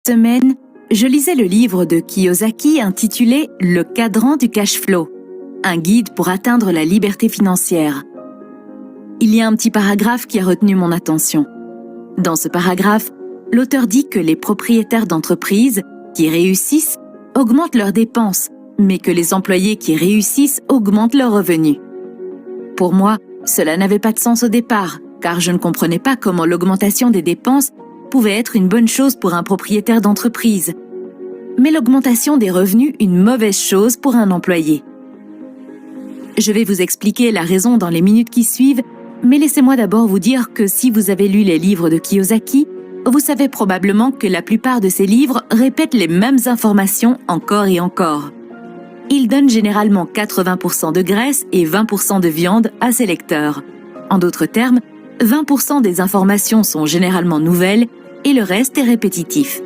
Semaine, je lisais le livre de Kiyosaki intitulé « Le cadran du cash flow », un guide pour atteindre la liberté financière. Il y a un petit paragraphe qui a retenu mon attention. Dans ce paragraphe, l'auteur dit que les propriétaires d'entreprises qui réussissent augmentent leurs dépenses, mais que les employés qui réussissent augmentent leurs revenus. Pour moi, cela n'avait pas de sens au départ, car je ne comprenais pas comment l'augmentation des dépenses pouvait être une bonne chose pour un propriétaire d'entreprise, mais l'augmentation des revenus une mauvaise chose pour un employé. Je vais vous expliquer la raison dans les minutes qui suivent, mais laissez-moi d'abord vous dire que si vous avez lu les livres de Kiyosaki, vous savez probablement que la plupart de ces livres répètent les mêmes informations encore et encore. Il donne généralement 80% de graisse et 20% de viande à ses lecteurs. En d'autres termes, 20% des informations sont généralement nouvelles et le reste est répétitif.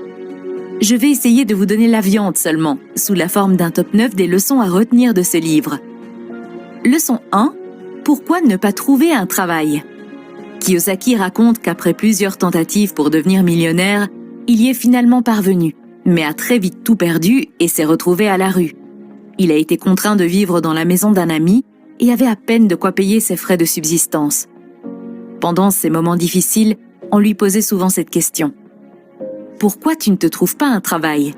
Je vais essayer de vous donner la viande seulement, sous la forme d'un top 9 des leçons à retenir de ce livre. Leçon 1. Pourquoi ne pas trouver un travail ? Kiyosaki raconte qu'après plusieurs tentatives pour devenir millionnaire, il y est finalement parvenu, mais a très vite tout perdu et s'est retrouvé à la rue. Il a été contraint de vivre dans la maison d'un ami et avait à peine de quoi payer ses frais de subsistance. Pendant ces moments difficiles, on lui posait souvent cette question. Pourquoi tu ne te trouves pas un travail ?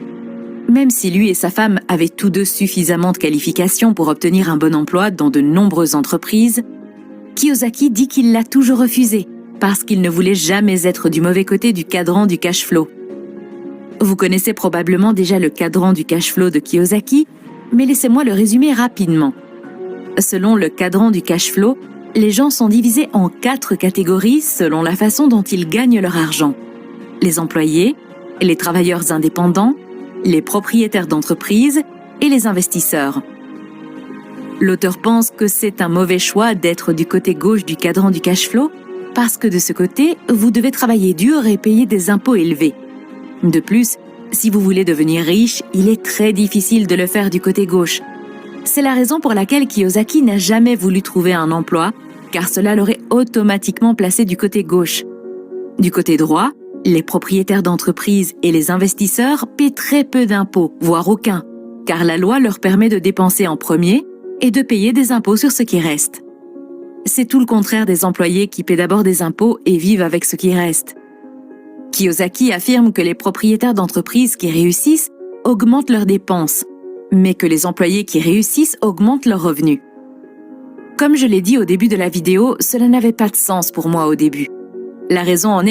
Même si lui et sa femme avaient tous deux suffisamment de qualifications pour obtenir un bon emploi dans de nombreuses entreprises, Kiyosaki dit qu'il l'a toujours refusé parce qu'il ne voulait jamais être du mauvais côté du cadran du cash flow. Vous connaissez probablement déjà le cadran du cash flow de Kiyosaki, mais laissez-moi le résumer rapidement. Selon le cadran du cash flow, les gens sont divisés en 4 catégories selon la façon dont ils gagnent leur argent. Les employés, les travailleurs indépendants, les propriétaires d'entreprises et les investisseurs. L'auteur pense que c'est un mauvais choix d'être du côté gauche du cadran du cash flow parce que de ce côté, vous devez travailler dur et payer des impôts élevés. De plus, si vous voulez devenir riche, il est très difficile de le faire du côté gauche. C'est la raison pour laquelle Kiyosaki n'a jamais voulu trouver un emploi, car cela l'aurait automatiquement placé du côté gauche. Du côté droit, les propriétaires d'entreprises et les investisseurs paient très peu d'impôts, voire aucun, car la loi leur permet de dépenser en premier et de payer des impôts sur ce qui reste. C'est tout le contraire des employés qui paient d'abord des impôts et vivent avec ce qui reste. Kiyosaki affirme que les propriétaires d'entreprises qui réussissent augmentent leurs dépenses, mais que les employés qui réussissent augmentent leurs revenus. Comme je l'ai dit au début de la vidéo, cela n'avait pas de sens pour moi au début. La raison en est